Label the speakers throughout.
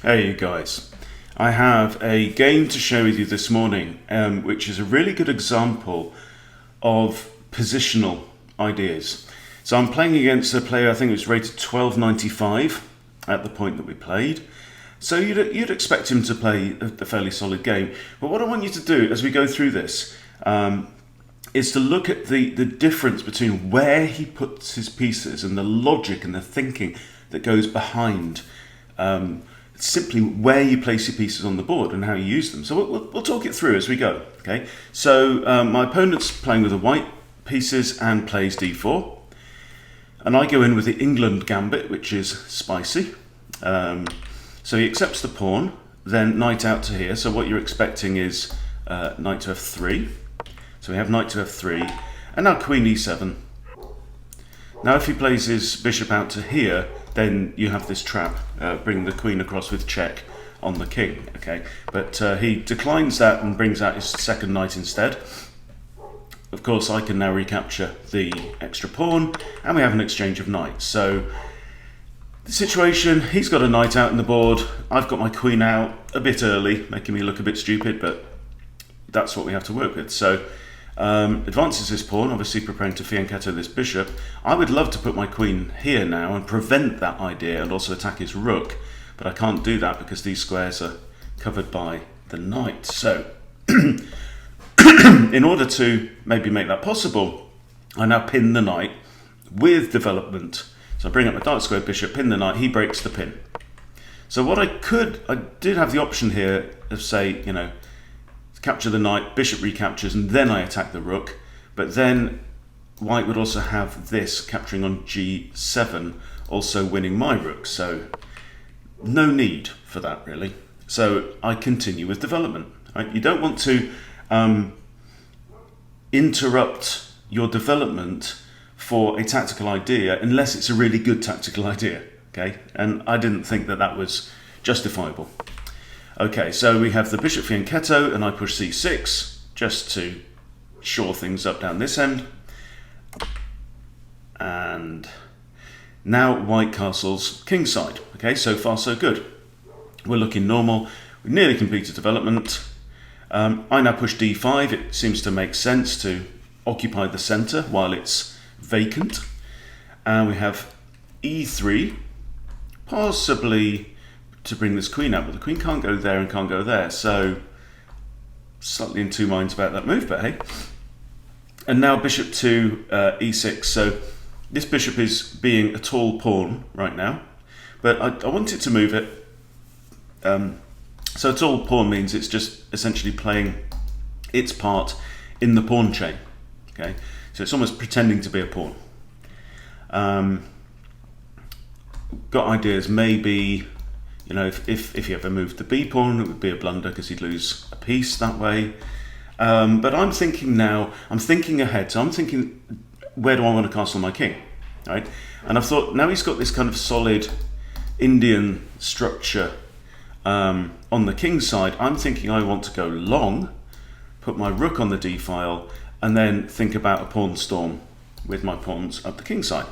Speaker 1: Hey you guys, I have a game to share with you this morning, which is a really good example of positional ideas. So I'm playing against a player, I think it was rated 1295 at the point that we played. So you'd expect him to play a fairly solid game. But what I want you to do as we go through this is to look at the difference between where he puts his pieces and the logic and the thinking that goes behind simply where you place your pieces on the board and how you use them. So we'll talk it through as we go. Okay. So my opponent's playing with the white pieces and plays d4, and I go in with the England gambit, which is spicy. So he accepts the pawn, then knight out to here. So what you're expecting is knight to f3. So we have knight to f3, and now queen e7. Now if he plays his bishop out to here, then you have this trap, bringing the queen across with check on the king. Okay, but he declines that and brings out his second knight instead. Of course, I can now recapture the extra pawn, and we have an exchange of knights. So the situation, he's got a knight out in the board, I've got my queen out a bit early, making me look a bit stupid, but that's what we have to work with. So advances his pawn, obviously preparing to fianchetto this bishop. I would love to put my queen here now and prevent that idea and also attack his rook, but I can't do that because these squares are covered by the knight. So in order to maybe make that possible, I now pin the knight with development. So I bring up my dark square bishop, pin the knight, he breaks the pin. So what I did have the option here of, say, capture the knight, bishop recaptures, and then I attack the rook. But then white would also have this capturing on g7, also winning my rook. So no need for that really. So I continue with development. Right? You don't want to interrupt your development for a tactical idea unless it's a really good tactical idea. Okay, and I didn't think that that was justifiable. Okay, so we have the bishop fianchetto, and I push c6 just to shore things up down this end. And now white castles kingside. Okay, so far so good. We're looking normal. We've nearly completed development. I now push d5. It seems to make sense to occupy the center while it's vacant. And we have e3, possibly to bring this queen out, but the queen can't go there and can't go there, so slightly in two minds about that move, but hey. And now bishop to e6, so this bishop is being a tall pawn right now, but I wanted to move it. So a tall pawn means it's just essentially playing its part in the pawn chain. Okay, so it's almost pretending to be a pawn. Got ideas, maybe, if he ever moved the b pawn, it would be a blunder because he'd lose a piece that way. But I'm thinking now, I'm thinking ahead. So I'm thinking, where do I want to castle my king? Right? And I've thought, now he's got this kind of solid Indian structure on the king side. I'm thinking I want to go long, put my rook on the d file, and then think about a pawn storm with my pawns up the king side.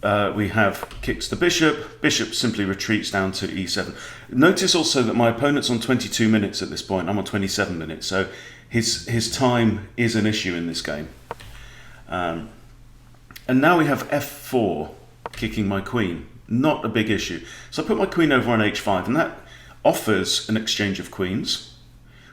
Speaker 1: We have kicks the bishop. Bishop simply retreats down to e7. Notice also that my opponent's on 22 minutes at this point. I'm on 27 minutes, so his time is an issue in this game. And now we have f4, kicking my queen. Not a big issue. So I put my queen over on h5, and that offers an exchange of queens,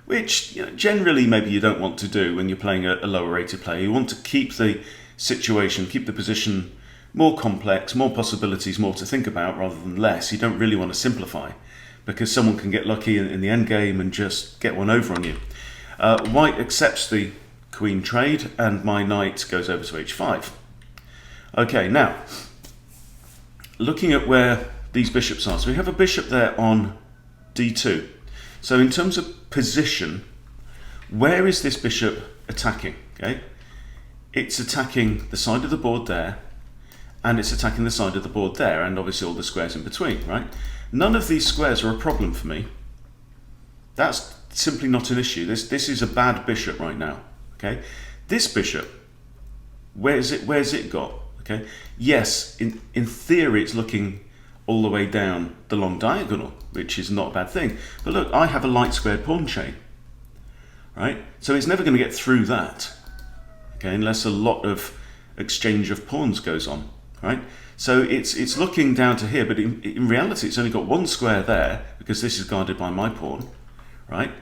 Speaker 1: which generally maybe you don't want to do when you're playing a lower rated player. You want to keep the situation, keep the position more complex, more possibilities, more to think about rather than less. You don't really want to simplify because someone can get lucky in the end game and just get one over on you. White accepts the queen trade and my knight goes over to h5. Okay, now looking at where these bishops are. So we have a bishop there on d2. So in terms of position, where is this bishop attacking? Okay, it's attacking the side of the board there, and it's attacking the side of the board there, and obviously all the squares in between, right? None of these squares are a problem for me. That's simply not an issue. This is a bad bishop right now, okay? This bishop, where's it got, okay? Yes, in theory it's looking all the way down the long diagonal, which is not a bad thing. But look, I have a light squared pawn chain, right? So it's never going to get through that, okay, unless a lot of exchange of pawns goes on, right? So it's looking down to here, but in reality it's only got one square there, because this is guarded by my pawn, right?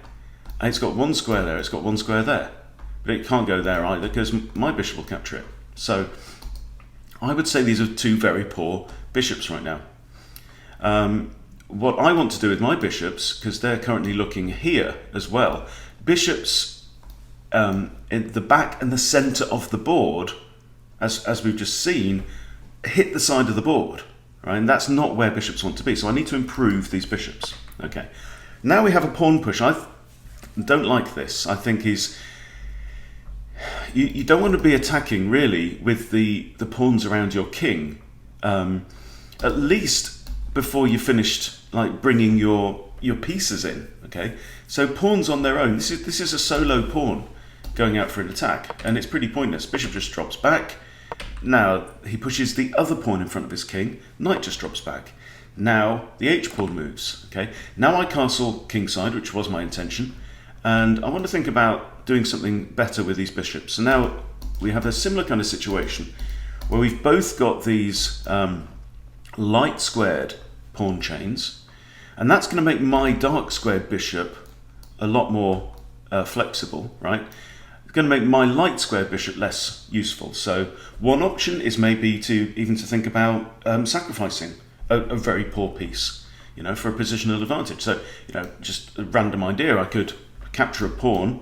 Speaker 1: And it's got one square there, it's got one square there, but it can't go there either because my bishop will capture it. So I would say these are two very poor bishops right now. What I want to do with my bishops, because they're currently looking here as well, bishops in the back and the center of the board, as we've just seen, hit the side of the board, right? And that's not where bishops want to be. So I need to improve these bishops. Okay. Now we have a pawn push. I don't like this. I think you don't want to be attacking really with the pawns around your king, at least before you finished like bringing your pieces in. Okay. So pawns on their own. This is a solo pawn going out for an attack, and it's pretty pointless. Bishop just drops back. Now he pushes the other pawn in front of his king. Knight just drops back. Now the h-pawn moves. Okay. Now I castle kingside, which was my intention, and I want to think about doing something better with these bishops. So now we have a similar kind of situation where we've both got these light squared pawn chains, and that's going to make my dark squared bishop a lot more flexible, right? Going to make my light square bishop less useful. So one option is maybe to think about sacrificing a very poor piece, for a positional advantage. So just a random idea, I could capture a pawn.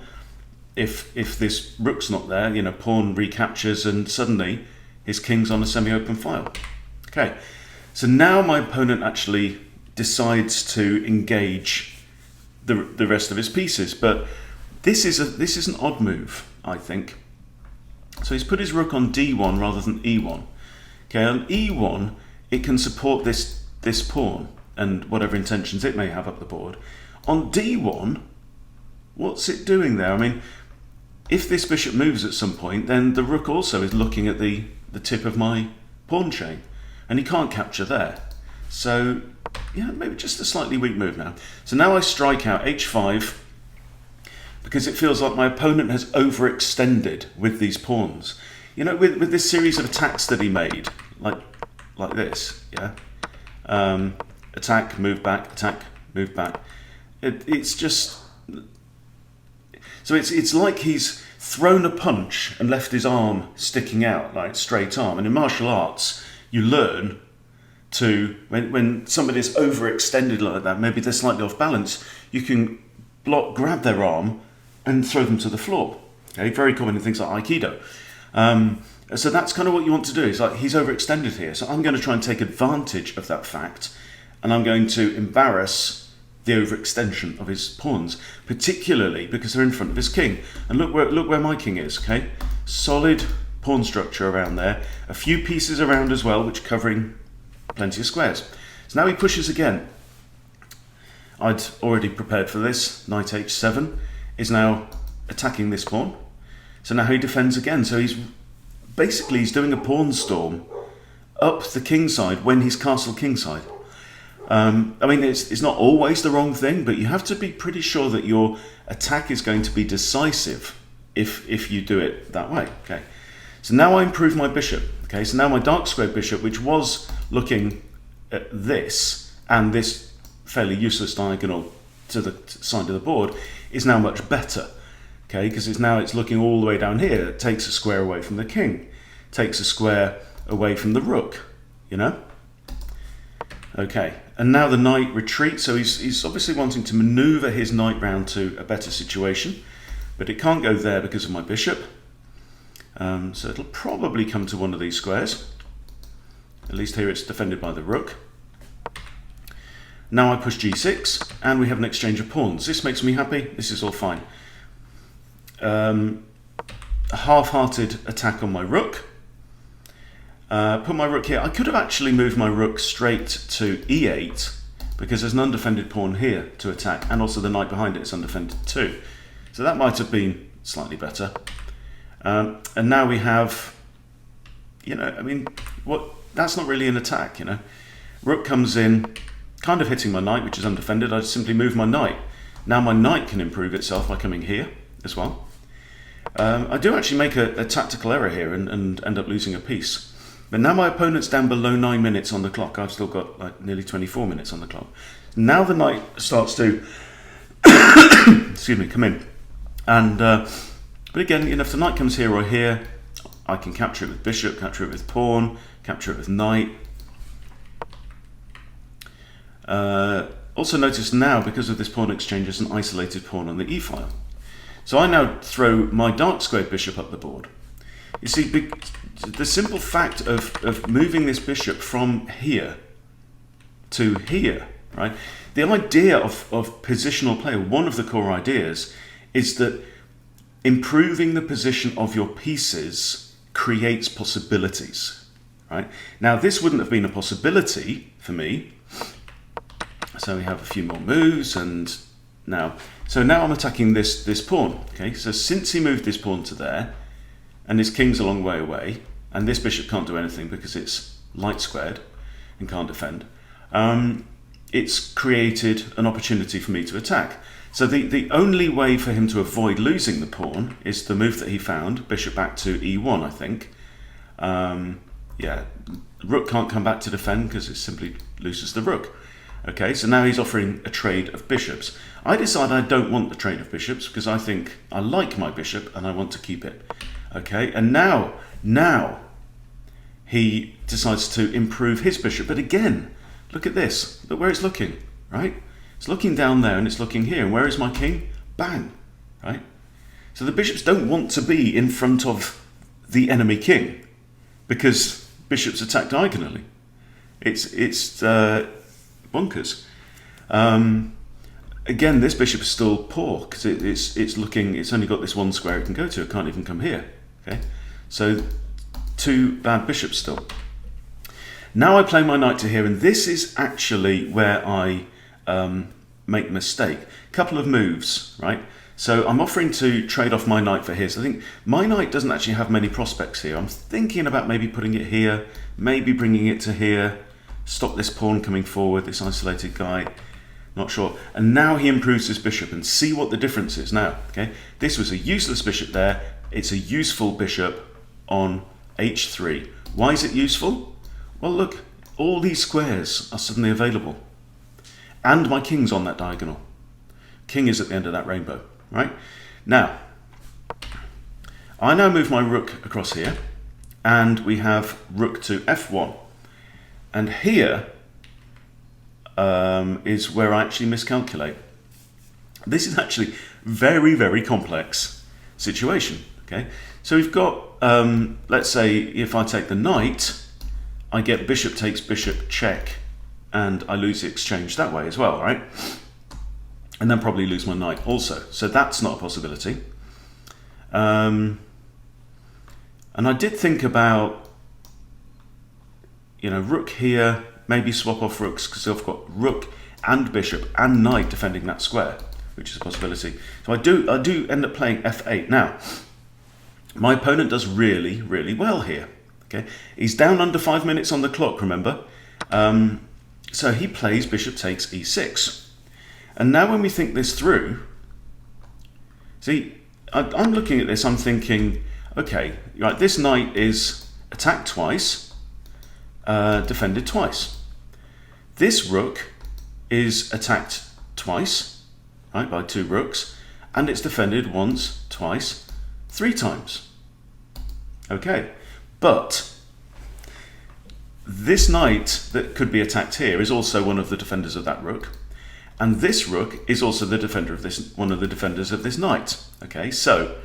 Speaker 1: If this rook's not there, pawn recaptures and suddenly his king's on a semi-open file. Okay, so now my opponent actually decides to engage the rest of his pieces, but this is an odd move, I think. So he's put his rook on d1 rather than e1. Okay, on e1 it can support this pawn and whatever intentions it may have up the board. On d1, what's it doing there? I mean, if this bishop moves at some point, then the rook also is looking at the tip of my pawn chain, and he can't capture there. So yeah, maybe just a slightly weak move now. So now I strike out h5, because it feels like my opponent has overextended with these pawns. With this series of attacks that he made, like this, yeah? Attack, move back, attack, move back. It's just... So it's like he's thrown a punch and left his arm sticking out, like straight arm. And in martial arts, you learn to, when somebody's overextended like that, maybe they're slightly off balance, you can grab their arm and throw them to the floor. Okay, very common in things like Aikido. So that's kind of what you want to do. It's like he's overextended here. So I'm going to try and take advantage of that fact, and I'm going to embarrass the overextension of his pawns, particularly because they're in front of his king. And look where my king is. Okay, solid pawn structure around there. A few pieces around as well, which are covering plenty of squares. So now he pushes again. I'd already prepared for this. Knight h7 is now attacking this pawn. So now he defends again. So he's doing a pawn storm up the king side when he's castled king side. I mean, it's not always the wrong thing, but you have to be pretty sure that your attack is going to be decisive if you do it that way. Okay. So now I improve my bishop. Okay. So now my dark squared bishop, which was looking at this and this fairly useless diagonal to the side of the board, is now much better, okay, because it's looking all the way down here. It takes a square away from the king, takes a square away from the rook, okay, and now the knight retreats. So he's obviously wanting to maneuver his knight round to a better situation, but it can't go there because of my bishop. So it'll probably come to one of these squares. At least here it's defended by the rook. Now I push g6, and we have an exchange of pawns. This makes me happy. This is all fine. A half-hearted attack on my rook. Put my rook here. I could have actually moved my rook straight to e8, because there's an undefended pawn here to attack, and also the knight behind it is undefended too. So that might have been slightly better. And now we have, that's not really an attack, Rook comes in, kind of hitting my knight, which is undefended. I just simply move my knight. Now my knight can improve itself by coming here as well. I do actually make a tactical error here and end up losing a piece. But now my opponent's down below 9 minutes on the clock. I've still got like nearly 24 minutes on the clock. Now the knight starts to, excuse me, come in. And but again, you know, if the knight comes here or here, I can capture it with bishop, capture it with pawn, capture it with knight. Also notice now, because of this pawn exchange, there's an isolated pawn on the e-file. So I now throw my dark squared bishop up the board. You see, the simple fact of moving this bishop from here to here, right? The idea of positional play, one of the core ideas, is that improving the position of your pieces creates possibilities, right? Now, this wouldn't have been a possibility for me. So we have a few more moves, and now I'm attacking this pawn. Okay, so since he moved this pawn to there, and his king's a long way away, and this bishop can't do anything because it's light squared and can't defend, it's created an opportunity for me to attack. So the only way for him to avoid losing the pawn is the move that he found, bishop back to e1, I think. Yeah, rook can't come back to defend because it simply loses the rook. Okay, so now he's offering a trade of bishops. I decide I don't want the trade of bishops because I think I like my bishop and I want to keep it. Okay, and now he decides to improve his bishop. But again, look at this. Look where it's looking, right? It's looking down there and it's looking here. And where is my king? Bang, right? So the bishops don't want to be in front of the enemy king because bishops attack diagonally. It's bonkers. Again, this bishop is still poor because it's only got this one square it can go to. It can't even come here. Okay, so two bad bishops still. Now I play my knight to here, and this is actually where I make a mistake. Couple of moves, right? So I'm offering to trade off my knight for his. I think my knight doesn't actually have many prospects here. I'm thinking about maybe putting it here, maybe bringing it to here, stop this pawn coming forward, this isolated guy. Not sure. And now he improves his bishop, and see what the difference is now. Okay, this was a useless bishop there. It's a useful bishop on h3. Why is it useful? Well, look, all these squares are suddenly available. And my king's on that diagonal. King is at the end of that rainbow, right? Now, I now move my rook across here, and we have rook to f1. And here is where I actually miscalculate. This is actually very, very complex situation, okay? So we've got, let's say if I take the knight, I get bishop takes bishop check, and I lose the exchange that way as well, right? And then probably lose my knight also. So that's not a possibility. And I did think about, you know, rook here, maybe swap off rooks because I've got rook and bishop and knight defending that square, which is a possibility. So I do end up playing f8. Now, my opponent does really, really well here. Okay, he's down under 5 minutes on the clock, remember? So he plays bishop takes e6. And now when we think this through, see, I'm looking at this, I'm thinking, okay, right, this knight is attacked twice, defended twice. This rook is attacked twice, right, by two rooks, and it's defended once, twice, 3 times. Okay, but this knight that could be attacked here is also one of the defenders of that rook, and this rook is also the defender of this, one of the defenders of this knight. Okay, so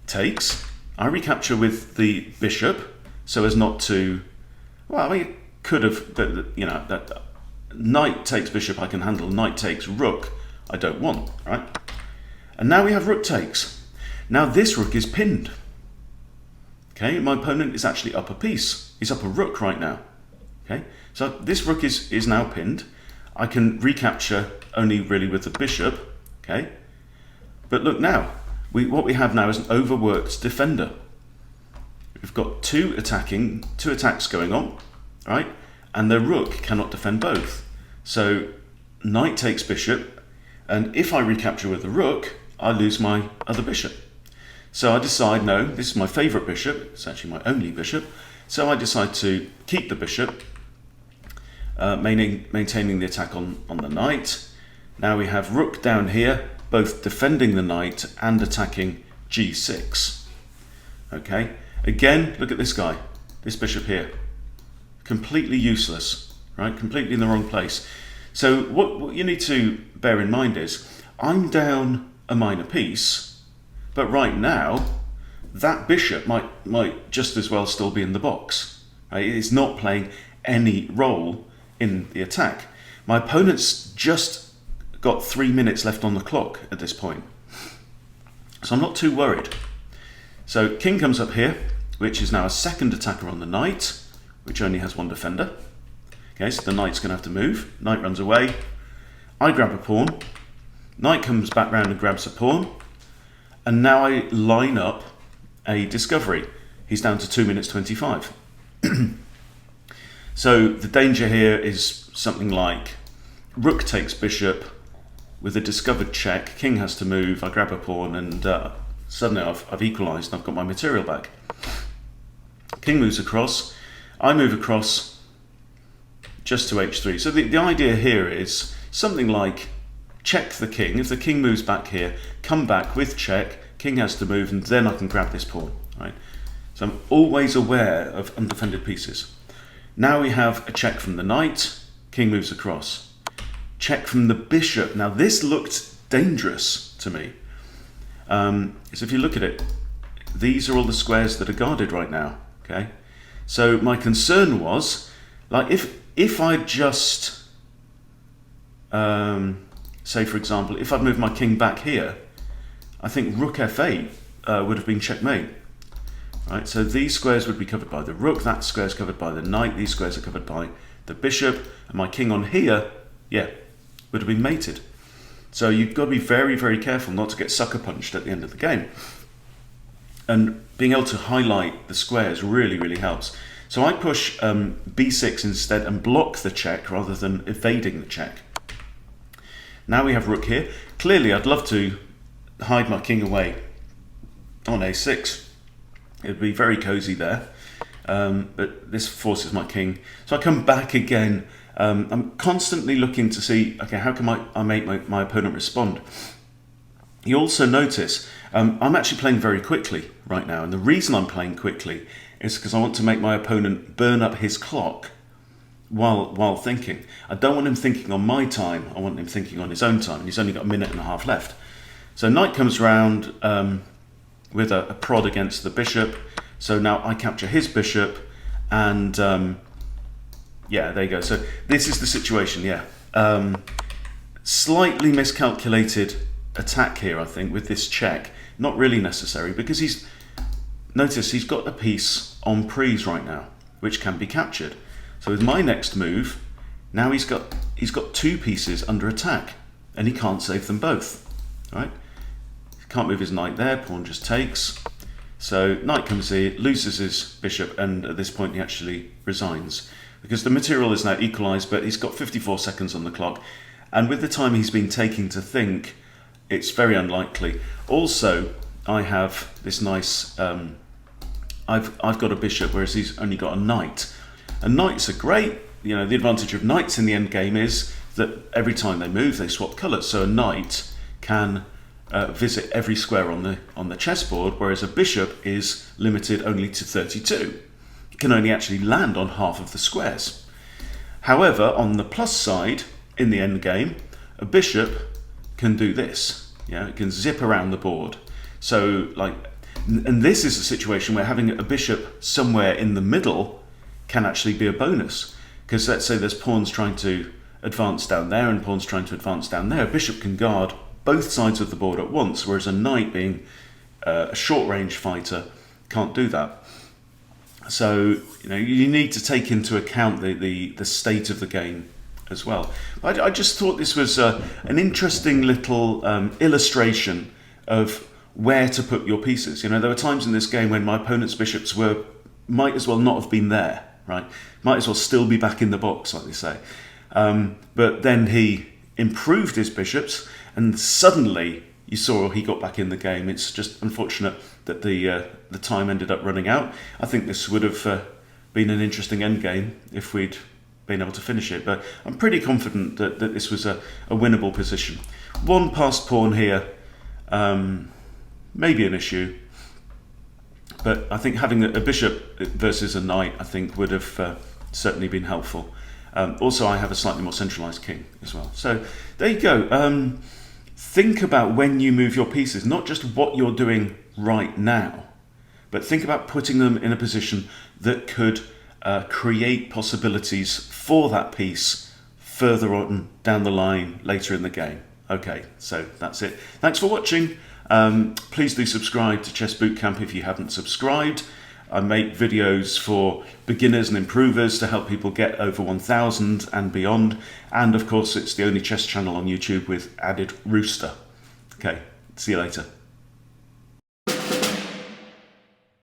Speaker 1: takes, I recapture with the bishop so as not to, well, I mean, it could have, you know, that knight takes bishop I can handle, knight takes rook I don't want, right? And now we have rook takes. Now this rook is pinned. Okay, my opponent is actually up a piece. He's up a rook right now. Okay, so this rook is now pinned. I can recapture only really with the bishop. Okay, but look now, what we have now is an overworked defender. We've got two attacks going on, right? and the rook cannot defend both. So knight takes bishop, and if I recapture with the rook, I lose my other bishop. So I decide, no, this is my favourite bishop, it's actually my only bishop, so I decide to keep the bishop, maintaining the attack on the knight. Now we have rook down here, both defending the knight and attacking g6. Okay, again, look at this guy, this bishop here. Completely useless, right? Completely in the wrong place. So what you need to bear in mind is, I'm down a minor piece, but right now, that bishop might just as well still be in the box. Right? It's not playing any role in the attack. My opponent's just got 3 minutes left on the clock at this point. So I'm not too worried. So king comes up here, which is now a second attacker on the knight, which only has one defender. Okay, so the knight's going to have to move. Knight runs away. I grab a pawn. Knight comes back round and grabs a pawn. And now I line up a discovery. He's down to 2 minutes 25. So the danger here is something like rook takes bishop with a discovered check. King has to move. I grab a pawn, and suddenly I've equalised and I've got my material back. King moves across. I move across just to h3. So the idea here is something like check the king. If the king moves back here, come back with check, king has to move, and then I can grab this pawn. Right? So I'm always aware of undefended pieces. Now we have a check from the knight, king moves across. Check from the bishop. Now this looked dangerous to me. So if you look at it, these are all the squares that are guarded right now. Okay. So my concern was, like, if I just, say for example, if I'd moved my king back here, I think rook f8 would have been checkmate. Right, so these squares would be covered by the rook, that square's covered by the knight, these squares are covered by the bishop, and my king on here, yeah, would have been mated. So you've got to be very, very careful not to get sucker punched at the end of the game. And being able to highlight the squares really, really helps. So I push b6 instead and block the check rather than evading the check. Now we have rook here. Clearly I'd love to hide my king away on a6. It would be very cozy there, but this forces my king. So I come back again. I'm constantly looking to see, okay, how can I make my opponent respond? You also notice I'm actually playing very quickly right now, and the reason I'm playing quickly is because I want to make my opponent burn up his clock while thinking. I don't want him thinking on my time, I want him thinking on his own time, and he's only got a minute and a half left. So knight comes round with a prod against the bishop, so now I capture his bishop, and yeah, there you go. So this is the situation, yeah. Slightly miscalculated attack here, I think, with this check. Not really necessary, because notice he's got a piece on prise right now, which can be captured. So with my next move, now he's got 2 pieces under attack, and he can't save them both. Right? He can't move his knight there, pawn just takes. So knight comes here, loses his bishop, and at this point he actually resigns, because the material is now equalised, but he's got 54 seconds on the clock, and with the time he's been taking to think, it's very unlikely. Also, I have this nice, I've got a bishop, whereas he's only got a knight. And knights are great. You know, the advantage of knights in the end game is that every time they move, they swap colours. So a knight can visit every square on the chessboard, whereas a bishop is limited only to 32. It can only actually land on half of the squares. However, on the plus side, in the end game, a bishop can do this. Yeah, it can zip around the board. So, like, and this is a situation where having a bishop somewhere in the middle can actually be a bonus. Because let's say there's pawns trying to advance down there and pawns trying to advance down there. A bishop can guard both sides of the board at once, whereas a knight, being a short-range fighter, can't do that. So, you know, you need to take into account the state of the game as well. I just thought this was an interesting little illustration of where to put your pieces. You know, there were times in this game when my opponent's bishops might as well not have been there. right? Might as well still be back in the box, like they say. But then he improved his bishops, and suddenly you saw he got back in the game. It's just unfortunate that the time ended up running out. I think this would have been an interesting end game if we'd been able to finish it, but I'm pretty confident that this was a winnable position. One passed pawn here, maybe an issue, but I think having a bishop versus a knight, I think, would have certainly been helpful. Also, I have a slightly more centralized king as well. So there you go. Think about when you move your pieces, not just what you're doing right now, but think about putting them in a position that could create possibilities for that piece further on down the line later in the game. Okay, so that's it. Thanks for watching. Please do subscribe to Chess Bootcamp if you haven't subscribed. I make videos for beginners and improvers to help people get over 1,000 and beyond. And of course, it's the only chess channel on YouTube with added rooster. Okay, see you later.